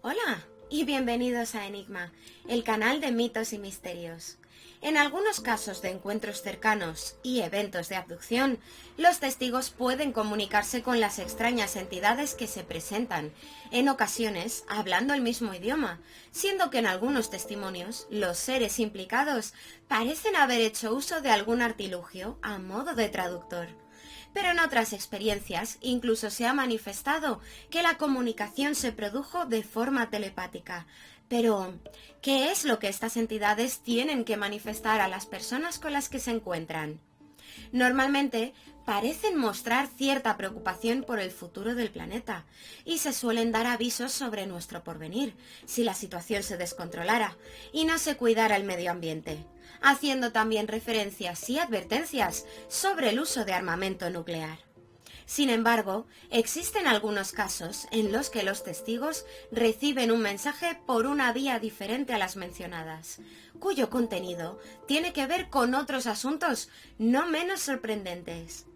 Hola y bienvenidos a Enigma, el canal de mitos y misterios. En algunos casos de encuentros cercanos y eventos de abducción, los testigos pueden comunicarse con las extrañas entidades que se presentan, en ocasiones hablando el mismo idioma, siendo que en algunos testimonios los seres implicados parecen haber hecho uso de algún artilugio a modo de traductor. Pero en otras experiencias incluso se ha manifestado que la comunicación se produjo de forma telepática. Pero, ¿qué es lo que estas entidades tienen que manifestar a las personas con las que se encuentran? Normalmente parecen mostrar cierta preocupación por el futuro del planeta y se suelen dar avisos sobre nuestro porvenir si la situación se descontrolara y no se cuidara el medio ambiente, haciendo también referencias y advertencias sobre el uso de armamento nuclear. Sin embargo, existen algunos casos en los que los testigos reciben un mensaje por una vía diferente a las mencionadas, cuyo contenido tiene que ver con otros asuntos no menos sorprendentes.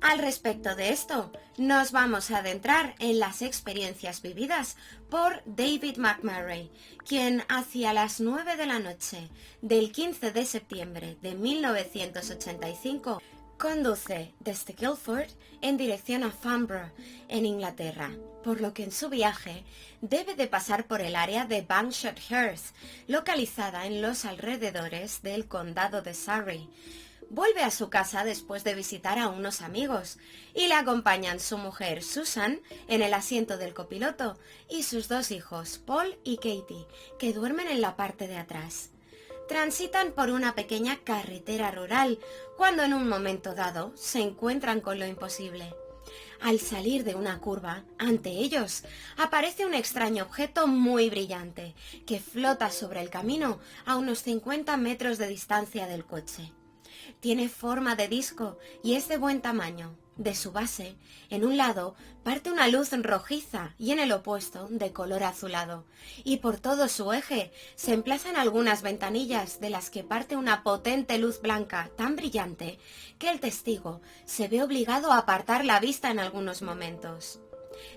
Al respecto de esto, nos vamos a adentrar en las experiencias vividas por David McMurray, quien hacia las 9 de la noche del 15 de septiembre de 1985 conduce desde Guildford en dirección a Farnborough, en Inglaterra, por lo que en su viaje debe de pasar por el área de Banshead-Heath, localizada en los alrededores del condado de Surrey. Vuelve a su casa después de visitar a unos amigos y le acompañan su mujer Susan en el asiento del copiloto y sus dos hijos Paul y Katie, que duermen en la parte de atrás. Transitan por una pequeña carretera rural cuando en un momento dado se encuentran con lo imposible. Al salir de una curva, ante ellos aparece un extraño objeto muy brillante que flota sobre el camino a unos 50 metros de distancia del coche. Tiene forma de disco y es de buen tamaño. De su base, en un lado, parte una luz rojiza y en el opuesto, de color azulado. Y por todo su eje se emplazan algunas ventanillas de las que parte una potente luz blanca tan brillante que el testigo se ve obligado a apartar la vista en algunos momentos.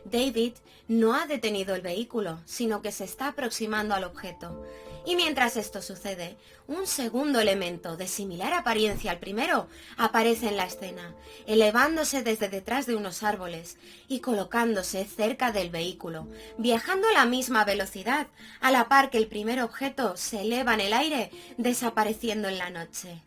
David no ha detenido el vehículo, sino que se está aproximando al objeto. Y mientras esto sucede, un segundo elemento de similar apariencia al primero aparece en la escena, elevándose desde detrás de unos árboles y colocándose cerca del vehículo, viajando a la misma velocidad, a la par que el primer objeto se eleva en el aire, desapareciendo en la noche.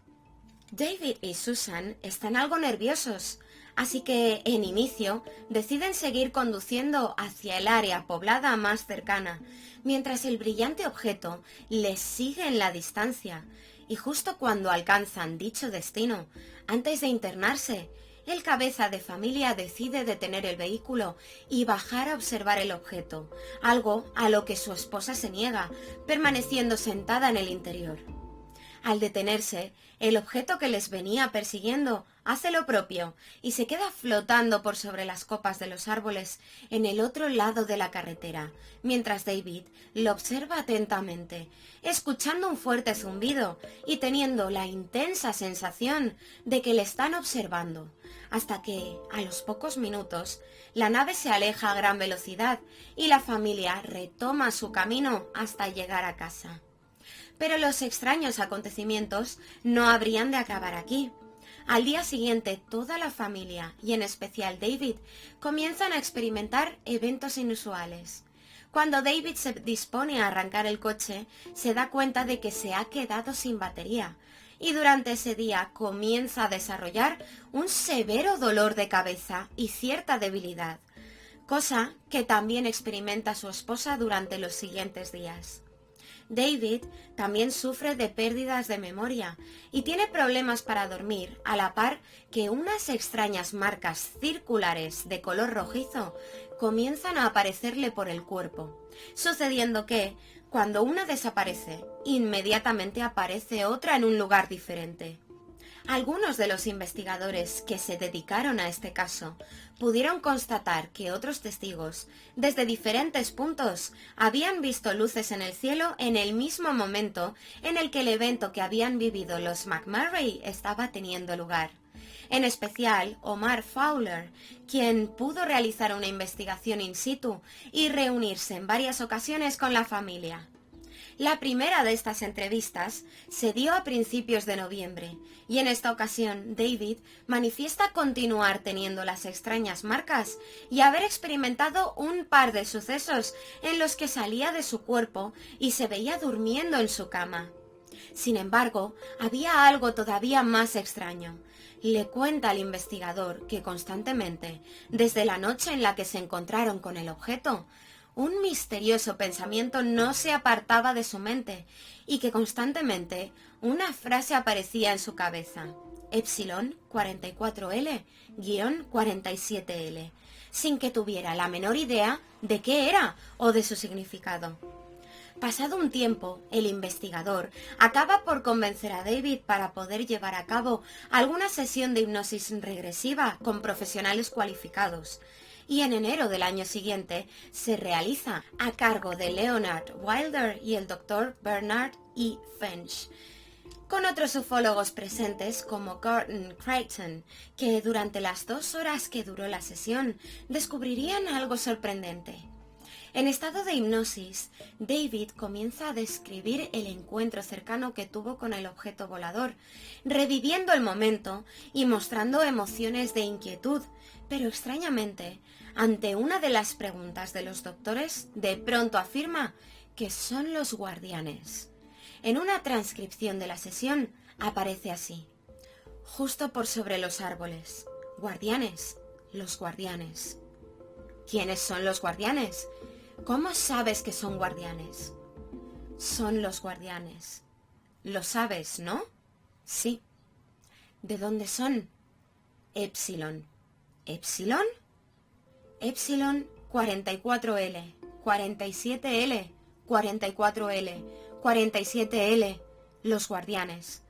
David y Susan están algo nerviosos, así que, en inicio, deciden seguir conduciendo hacia el área poblada más cercana, mientras el brillante objeto les sigue en la distancia, y justo cuando alcanzan dicho destino, antes de internarse, el cabeza de familia decide detener el vehículo y bajar a observar el objeto, algo a lo que su esposa se niega, permaneciendo sentada en el interior. Al detenerse, el objeto que les venía persiguiendo hace lo propio y se queda flotando por sobre las copas de los árboles en el otro lado de la carretera, mientras David lo observa atentamente, escuchando un fuerte zumbido y teniendo la intensa sensación de que le están observando, hasta que, a los pocos minutos, la nave se aleja a gran velocidad y la familia retoma su camino hasta llegar a casa. Pero los extraños acontecimientos no habrían de acabar aquí. Al día siguiente, toda la familia, y en especial David, comienzan a experimentar eventos inusuales. Cuando David se dispone a arrancar el coche, se da cuenta de que se ha quedado sin batería, y durante ese día comienza a desarrollar un severo dolor de cabeza y cierta debilidad, cosa que también experimenta su esposa durante los siguientes días. David también sufre de pérdidas de memoria y tiene problemas para dormir, a la par que unas extrañas marcas circulares de color rojizo comienzan a aparecerle por el cuerpo, sucediendo que, cuando una desaparece, inmediatamente aparece otra en un lugar diferente. Algunos de los investigadores que se dedicaron a este caso pudieron constatar que otros testigos, desde diferentes puntos, habían visto luces en el cielo en el mismo momento en el que el evento que habían vivido los McMurray estaba teniendo lugar. en especial Omar Fowler, quien pudo realizar una investigación in situ y reunirse en varias ocasiones con la familia. La primera de estas entrevistas se dio a principios de noviembre y en esta ocasión David manifiesta continuar teniendo las extrañas marcas y haber experimentado un par de sucesos en los que salía de su cuerpo y se veía durmiendo en su cama. Sin embargo, había algo todavía más extraño. Le cuenta al investigador que constantemente, desde la noche en la que se encontraron con el objeto, un misterioso pensamiento no se apartaba de su mente y que constantemente una frase aparecía en su cabeza: Epsilon 44L-47L, sin que tuviera la menor idea de qué era o de su significado. Pasado un tiempo, el investigador acaba por convencer a David para poder llevar a cabo alguna sesión de hipnosis regresiva con profesionales cualificados, y en enero del año siguiente se realiza a cargo de Leonard Wilder y el Dr. Bernard E. Finch, con otros ufólogos presentes como Gordon Creighton, que durante las 2 horas que duró la sesión descubrirían algo sorprendente. En estado de hipnosis, David comienza a describir el encuentro cercano que tuvo con el objeto volador, reviviendo el momento y mostrando emociones de inquietud, pero extrañamente, ante una de las preguntas de los doctores, de pronto afirma que son los guardianes. En una transcripción de la sesión aparece así: justo por sobre los árboles. Guardianes, los guardianes. ¿Quiénes son los guardianes? ¿Cómo sabes que son guardianes? Son los guardianes. Lo sabes, ¿no? Sí. ¿De dónde son? Epsilon. ¿Epsilon? Epsilon 44L, 47L, 44L, 47L, los guardianes.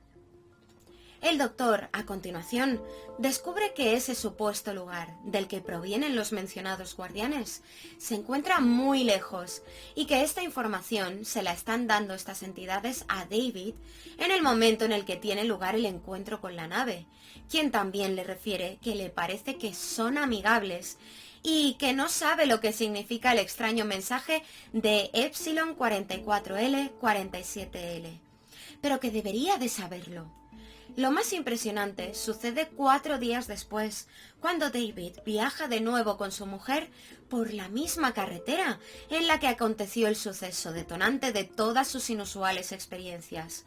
El doctor, a continuación, descubre que ese supuesto lugar del que provienen los mencionados guardianes se encuentra muy lejos y que esta información se la están dando estas entidades a David en el momento en el que tiene lugar el encuentro con la nave, quien también le refiere que le parece que son amigables y que no sabe lo que significa el extraño mensaje de Epsilon 44L 47L, pero que debería de saberlo. Lo más impresionante sucede 4 días después, cuando David viaja de nuevo con su mujer por la misma carretera en la que aconteció el suceso detonante de todas sus inusuales experiencias.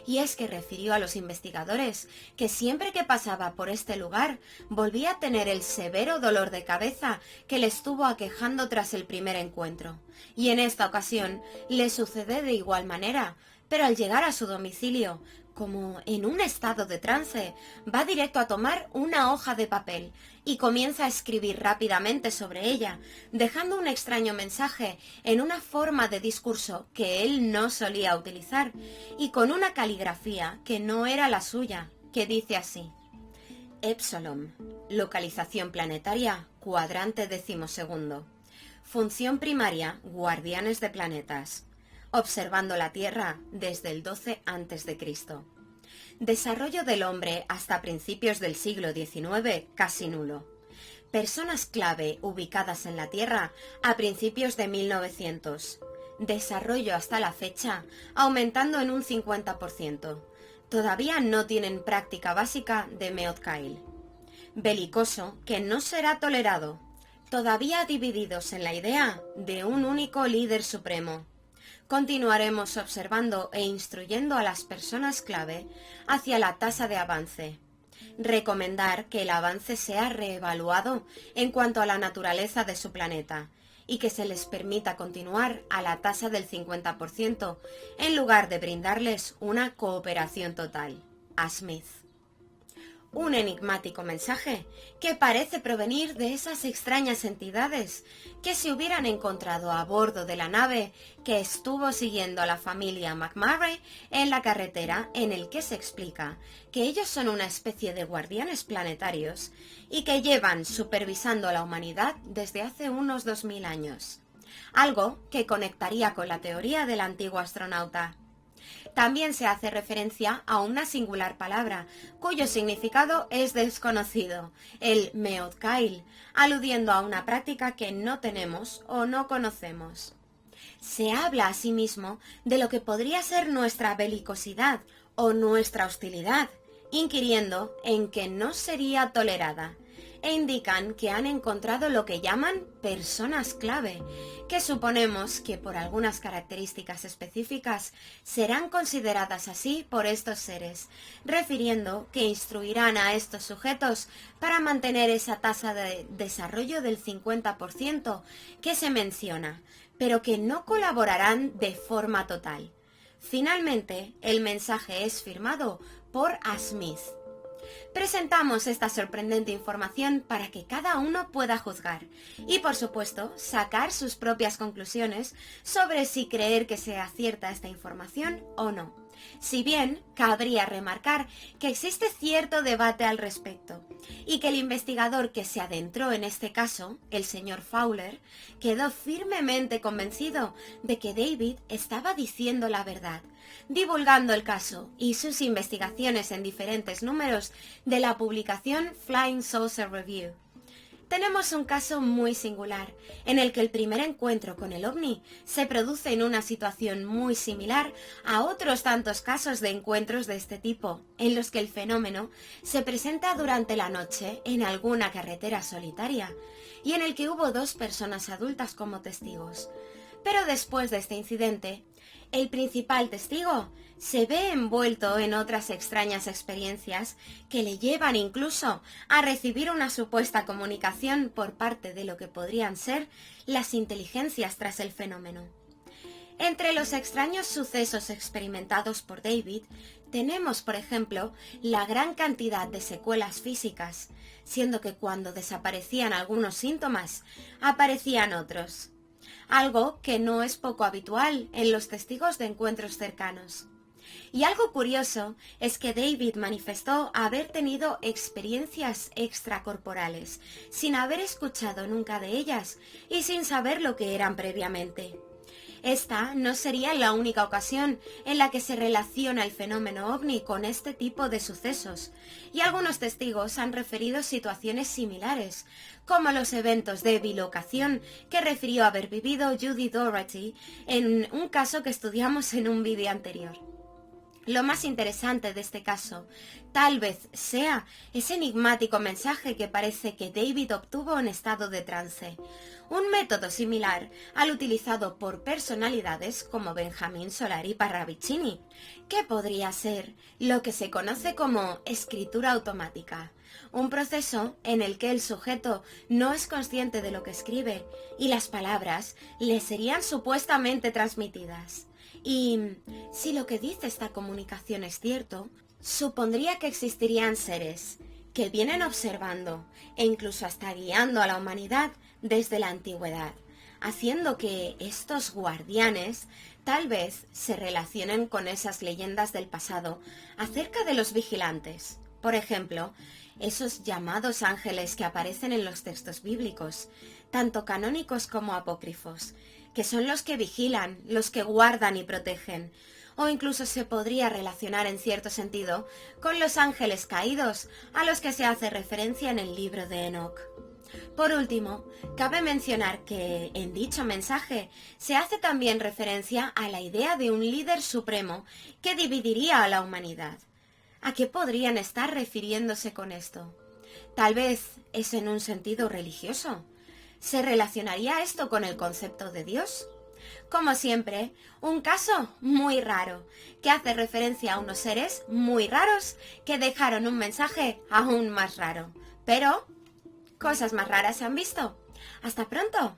Y es que refirió a los investigadores que siempre que pasaba por este lugar volvía a tener el severo dolor de cabeza que le estuvo aquejando tras el primer encuentro. Y en esta ocasión le sucede de igual manera, pero al llegar a su domicilio, como en un estado de trance, va directo a tomar una hoja de papel y comienza a escribir rápidamente sobre ella, dejando un extraño mensaje en una forma de discurso que él no solía utilizar y con una caligrafía que no era la suya, que dice así: Epsilon, localización planetaria, cuadrante 12º. Función primaria, guardianes de planetas. Observando la Tierra desde el 12 a.C. Desarrollo del hombre hasta principios del siglo XIX casi nulo. Personas clave ubicadas en la Tierra a principios de 1900. Desarrollo hasta la fecha aumentando en un 50%. Todavía no tienen práctica básica de Meothkyle. Belicoso que no será tolerado. Todavía divididos en la idea de un único líder supremo. Continuaremos observando e instruyendo a las personas clave hacia la tasa de avance. Recomendar que el avance sea reevaluado en cuanto a la naturaleza de su planeta y que se les permita continuar a la tasa del 50% en lugar de brindarles una cooperación total. A Smith. Un enigmático mensaje que parece provenir de esas extrañas entidades que se hubieran encontrado a bordo de la nave que estuvo siguiendo a la familia McMurray en la carretera, en el que se explica que ellos son una especie de guardianes planetarios y que llevan supervisando a la humanidad desde hace unos 2000 años. Algo que conectaría con la teoría del antiguo astronauta. También se hace referencia a una singular palabra, cuyo significado es desconocido, el Meotkail, aludiendo a una práctica que no tenemos o no conocemos. Se habla asimismo de lo que podría ser nuestra belicosidad o nuestra hostilidad, inquiriendo en que no sería tolerada, e indican que han encontrado lo que llaman personas clave, que suponemos que por algunas características específicas serán consideradas así por estos seres, refiriendo que instruirán a estos sujetos para mantener esa tasa de desarrollo del 50% que se menciona, pero que no colaborarán de forma total. Finalmente, el mensaje es firmado por A. Smith. Presentamos esta sorprendente información para que cada uno pueda juzgar y, por supuesto, sacar sus propias conclusiones sobre si creer que sea cierta esta información o no. Si bien cabría remarcar que existe cierto debate al respecto y que el investigador que se adentró en este caso, el señor Fowler, quedó firmemente convencido de que David estaba diciendo la verdad, divulgando el caso y sus investigaciones en diferentes números de la publicación Flying Saucer Review. Tenemos un caso muy singular, en el que el primer encuentro con el ovni se produce en una situación muy similar a otros tantos casos de encuentros de este tipo, en los que el fenómeno se presenta durante la noche en alguna carretera solitaria, y en el que hubo 2 personas adultas como testigos. Pero después de este incidente, el principal testigo se ve envuelto en otras extrañas experiencias que le llevan incluso a recibir una supuesta comunicación por parte de lo que podrían ser las inteligencias tras el fenómeno. Entre los extraños sucesos experimentados por David, tenemos, por ejemplo, la gran cantidad de secuelas físicas, siendo que cuando desaparecían algunos síntomas, aparecían otros. Algo que no es poco habitual en los testigos de encuentros cercanos. Y algo curioso es que David manifestó haber tenido experiencias extracorporales, sin haber escuchado nunca de ellas y sin saber lo que eran previamente. Esta no sería la única ocasión en la que se relaciona el fenómeno ovni con este tipo de sucesos, y algunos testigos han referido situaciones similares, como los eventos de bilocación que refirió haber vivido Judy Doherty en un caso que estudiamos en un vídeo anterior. Lo más interesante de este caso tal vez sea ese enigmático mensaje que parece que David obtuvo en estado de trance, un método similar al utilizado por personalidades como Benjamin Solari Parravicini, que podría ser lo que se conoce como escritura automática, un proceso en el que el sujeto no es consciente de lo que escribe y las palabras le serían supuestamente transmitidas. Y si lo que dice esta comunicación es cierto, supondría que existirían seres que vienen observando e incluso hasta guiando a la humanidad desde la antigüedad, haciendo que estos guardianes tal vez se relacionen con esas leyendas del pasado acerca de los vigilantes. Por ejemplo, esos llamados ángeles que aparecen en los textos bíblicos, tanto canónicos como apócrifos, que son los que vigilan, los que guardan y protegen, o incluso se podría relacionar en cierto sentido con los ángeles caídos a los que se hace referencia en el libro de Enoch. Por último, cabe mencionar que en dicho mensaje se hace también referencia a la idea de un líder supremo que dividiría a la humanidad. ¿A qué podrían estar refiriéndose con esto? Tal vez es en un sentido religioso. ¿Se relacionaría esto con el concepto de Dios? Como siempre, un caso muy raro, que hace referencia a unos seres muy raros que dejaron un mensaje aún más raro. Pero cosas más raras se han visto. ¡Hasta pronto!